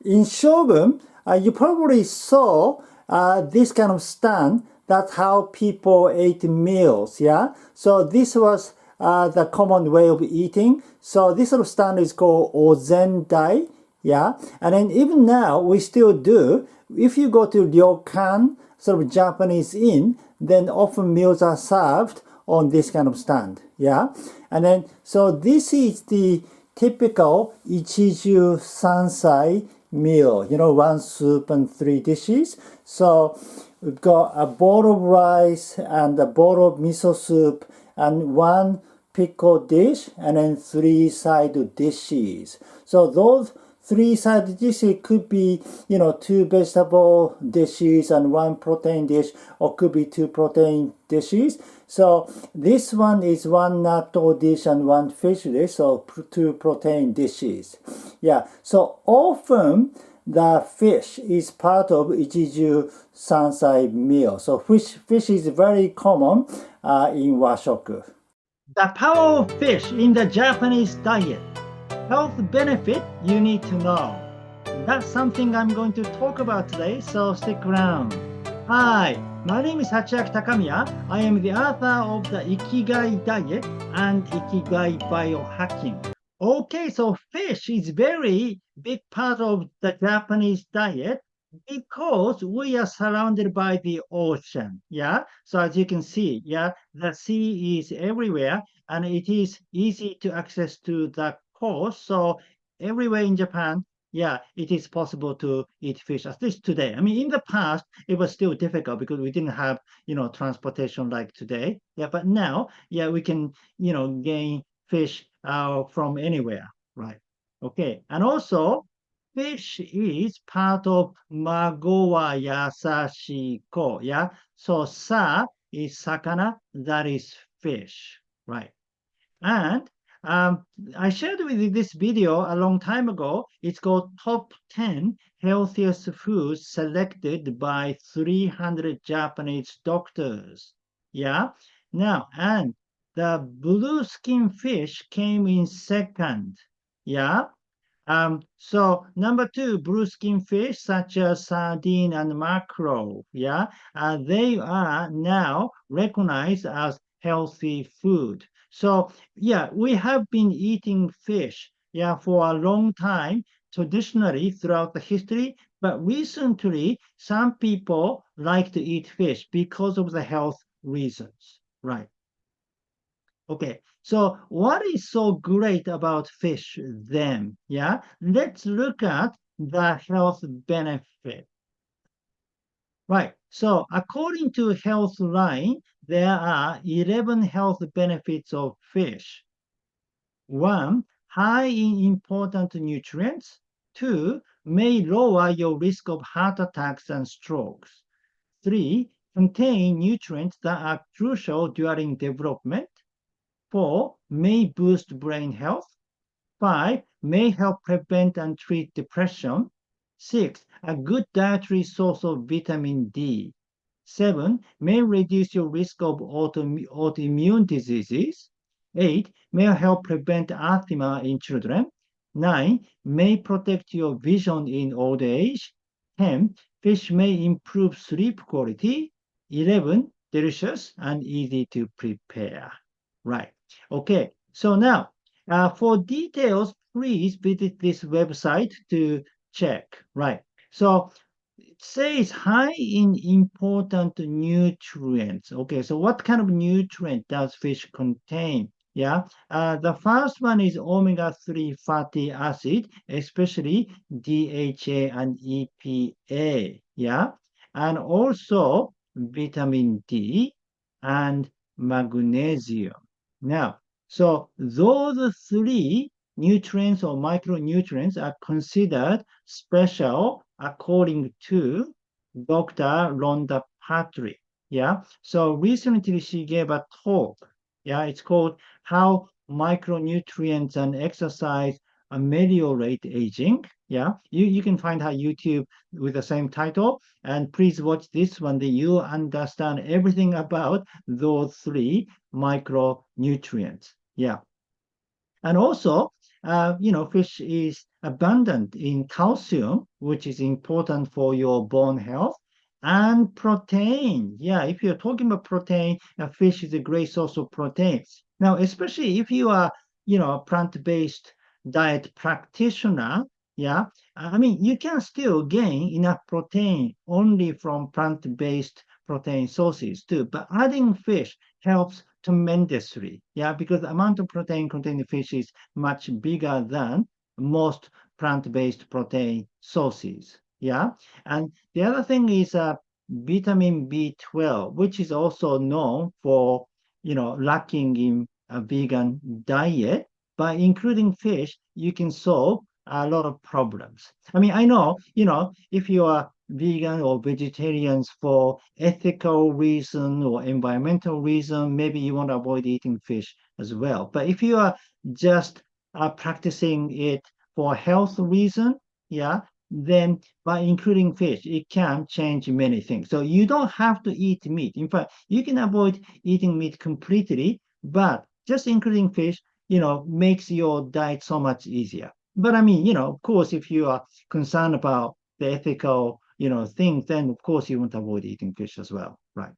In Shogun, you probably saw this kind of stand. That's how people ate meals, yeah? So this was the common way of eating. So this sort of stand is called Ozendai, yeah? And then even now, we still do. If you go to ryokan, sort of Japanese inn, then often meals are served on this kind of stand, yeah? And then, so this is the typical Ichiju Sansai meal, one soup and three dishes. So we've got a bowl of rice and a bowl of miso soup and one pickle dish and then three side dishes. So those three side dishes could be, two vegetable dishes and one protein dish, or could be two protein dishes. So this one is one natto dish and one fish dish, so two protein dishes. Yeah, so often the fish is part of Ichiju Sansai meal. So fish is very common in washoku. The power of fish in the Japanese diet. Health benefit you need to know. That's something I'm going to talk about today, so stick around. Hi, my name is Sachiaki Takamiya. I am the author of the Ikigai Diet and Ikigai Bio-Hacking. Okay, so fish is very big part of the Japanese diet because we are surrounded by the ocean. Yeah. So as you can see, yeah, the sea is everywhere and it is easy to access to the coast. So everywhere in Japan, yeah, it is possible to eat fish, at least today. I mean, in the past, it was still difficult because we didn't have, transportation like today. Yeah, but now, yeah, we can, gain fish from anywhere, right? Okay, and also fish is part of mago wa yasashi ko, yeah? So sa is sakana, that is fish, right? And I shared with you this video a long time ago. It's called Top 10 Healthiest Foods Selected by 300 Japanese Doctors. Yeah? Now, and the blue skin fish came in second. Yeah? So number two, blue skin fish such as sardine and mackerel, yeah, they are now recognized as healthy food. So yeah, we have been eating fish, yeah, for a long time, traditionally throughout the history, but recently some people like to eat fish because of the health reasons, right? Okay, so what is so great about fish then? Yeah, let's look at the health benefit. Right, so according to Healthline, there are 11 health benefits of fish. One, high in important nutrients. Two, may lower your risk of heart attacks and strokes. Three, contain nutrients that are crucial during development. 4. May boost brain health. 5. May help prevent and treat depression. 6. A good dietary source of vitamin D. 7. May reduce your risk of autoimmune diseases. 8. May help prevent asthma in children. 9. May protect your vision in old age. 10. Fish may improve sleep quality. 11. Delicious and easy to prepare. Right. Okay. So now, for details, please visit this website to check. Right. So it says high in important nutrients. Okay, so what kind of nutrient does fish contain? Yeah, the first one is omega-3 fatty acid, especially DHA and EPA. Yeah, and also vitamin D and magnesium. Now, so those three nutrients or micronutrients are considered special according to Dr. Rhonda Patrick. Yeah. So recently she gave a talk. Yeah. It's called How Micronutrients and Exercise Ameliorate Aging. Yeah. You can find her YouTube with the same title. And please watch this one. Then you understand everything about those three micronutrients. Yeah. And also, fish is abundant in calcium, which is important for your bone health, and protein. Yeah, if you're talking about protein, fish is a great source of protein. Now, especially if you are, a plant-based diet practitioner, yeah, I mean, you can still gain enough protein only from plant-based protein sources too, but adding fish helps tremendously, yeah, because the amount of protein contained in fish is much bigger than most plant-based protein sources, yeah. And the other thing is vitamin B12, which is also known for, lacking in a vegan diet. By including fish, you can solve a lot of problems. I mean, I know, if you are vegan or vegetarians for ethical reason or environmental reason, maybe you want to avoid eating fish as well. But if you are just practicing it for health reason, yeah, then by including fish, it can change many things. So you don't have to eat meat. In fact, you can avoid eating meat completely, but just including fish, makes your diet so much easier. But I mean, of course, if you are concerned about the ethical, things, then of course you want to avoid eating fish as well, right?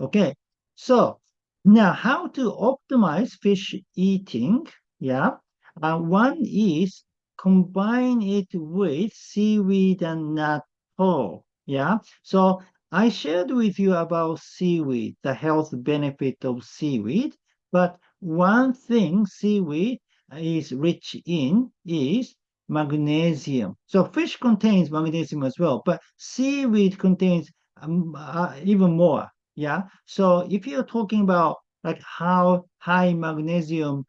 Okay, so now how to optimize fish eating? Yeah, one is combine it with seaweed and natto. Yeah, so I shared with you about seaweed, the health benefit of seaweed, but one thing seaweed is rich in is magnesium. So fish contains magnesium as well, but seaweed contains even more. Yeah. So if you're talking about like how high magnesium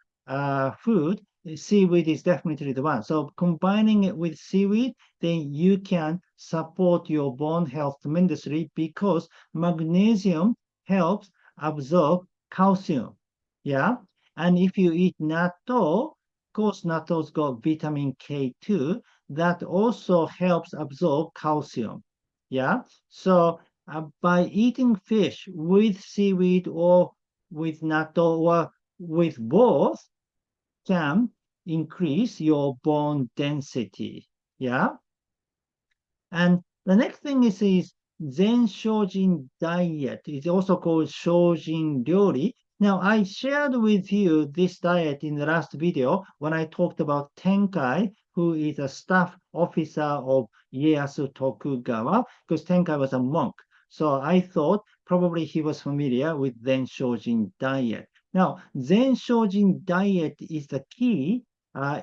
food, seaweed is definitely the one. So combining it with seaweed, then you can support your bone health tremendously because magnesium helps absorb calcium. Yeah. And if you eat natto, of course, natto's got vitamin K too. That also helps absorb calcium. Yeah. So by eating fish with seaweed or with natto or with both can increase your bone density. Yeah. And the next thing is Zen Shojin diet. It's also called Shojin Ryori. Now, I shared with you this diet in the last video when I talked about Tenkai, who is a staff officer of Ieyasu Tokugawa, because Tenkai was a monk. So I thought probably he was familiar with Zen Shojin diet. Now, Zen Shojin diet is the key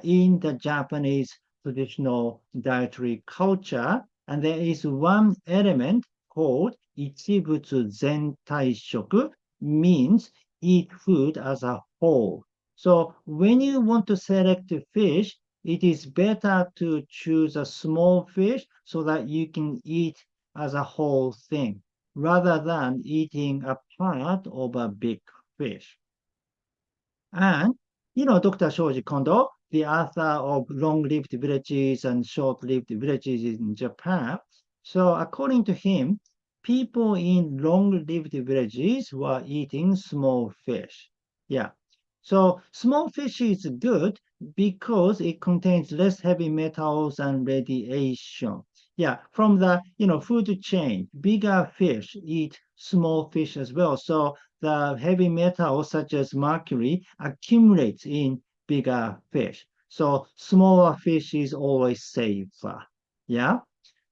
in the Japanese traditional dietary culture. And there is one element called Ichibutsu Zentai Shoku, means eat food as a whole. So when you want to select a fish, it is better to choose a small fish so that you can eat as a whole thing, rather than eating a part of a big fish. And, Dr. Shoji Kondo, the author of Long-Lived Villages and Short-Lived Villages in Japan. So according to him, people in long-lived villages were eating small fish. Yeah. So small fish is good because it contains less heavy metals and radiation. Yeah, from the food chain, bigger fish eat small fish as well. So the heavy metals such as mercury accumulates in bigger fish. So smaller fish is always safer. Yeah.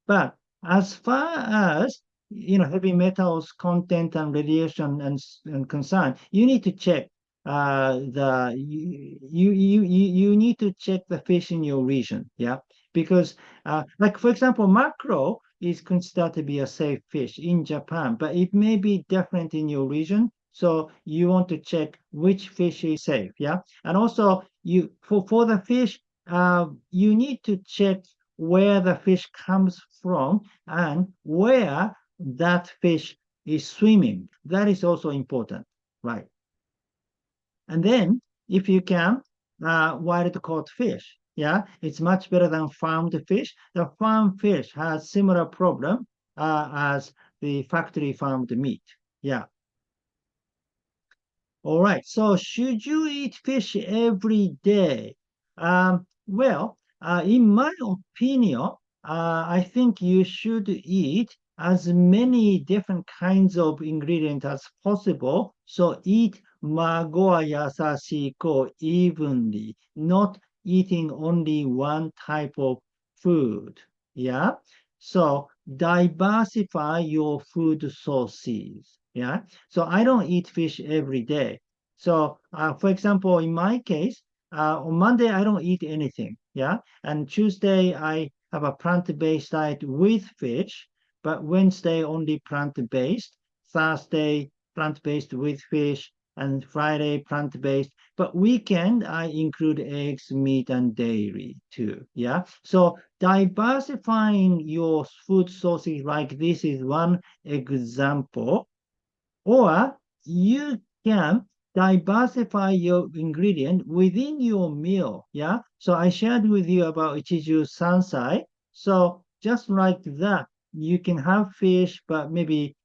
But as far as heavy metals content and radiation and concern, you need to check the you need to check the fish in your region, yeah, because like for example, mackerel is considered to be a safe fish in Japan, but it may be different in your region. So you want to check which fish is safe, yeah, and also you for the fish, you need to check where the fish comes from and where that fish is swimming. That is also important, right? And then, if you can, wild caught fish. Yeah, it's much better than farmed fish. The farmed fish has similar problem as the factory farmed meat. Yeah. All right. So should you eat fish every day? Well, in my opinion, I think you should eat as many different kinds of ingredients as possible. So eat magoa yasashiko evenly, not eating only one type of food. Yeah. So diversify your food sources. Yeah. So I don't eat fish every day. So, for example, in my case, on Monday, I don't eat anything. Yeah. And Tuesday, I have a plant-based diet with fish, but Wednesday, only plant-based. Thursday, plant-based with fish. And Friday, plant-based. But weekend, I include eggs, meat, and dairy too. Yeah. So diversifying your food sources like this is one example. Or you can diversify your ingredient within your meal. Yeah. So I shared with you about Ichiju Sansai. So just like that, you can have fish, but maybe,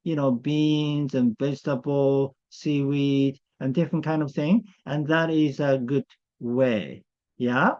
beans and vegetable, seaweed, and different kind of thing. And that is a good way. Yeah.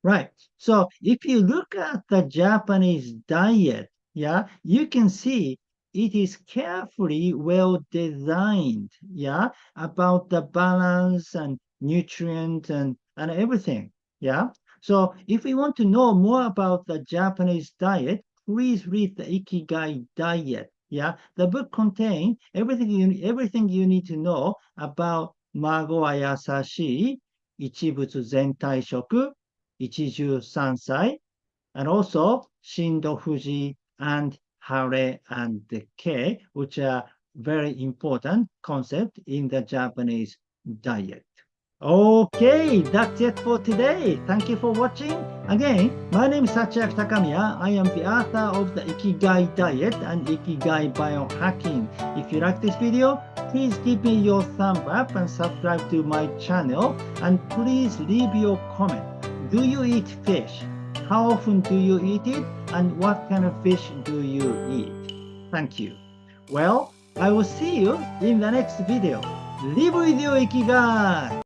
Right. So if you look at the Japanese diet, yeah, you can see it is carefully well designed, yeah, about the balance and nutrient and everything. Yeah. So if you want to know more about the Japanese diet, please read the Ikigai Diet. Yeah. The book contains everything you need to know about Mago Ayasashi, Ichibutsu Zentai Shoku, Ichiju Sansai, and also Shindo Fuji and Hare and Kei, which are very important concept in the Japanese diet. Okay, that's it for today. Thank you for watching. Again, my name is Sachiaki Takamiya. I am the author of the Ikigai Diet and Ikigai Bio-Hacking. If you like this video, please give me your thumb up and subscribe to my channel. And please leave your comment. Do you eat fish? How often do you eat it? And what kind of fish do you eat? Thank you. Well, I will see you in the next video. Live with your Ikigai!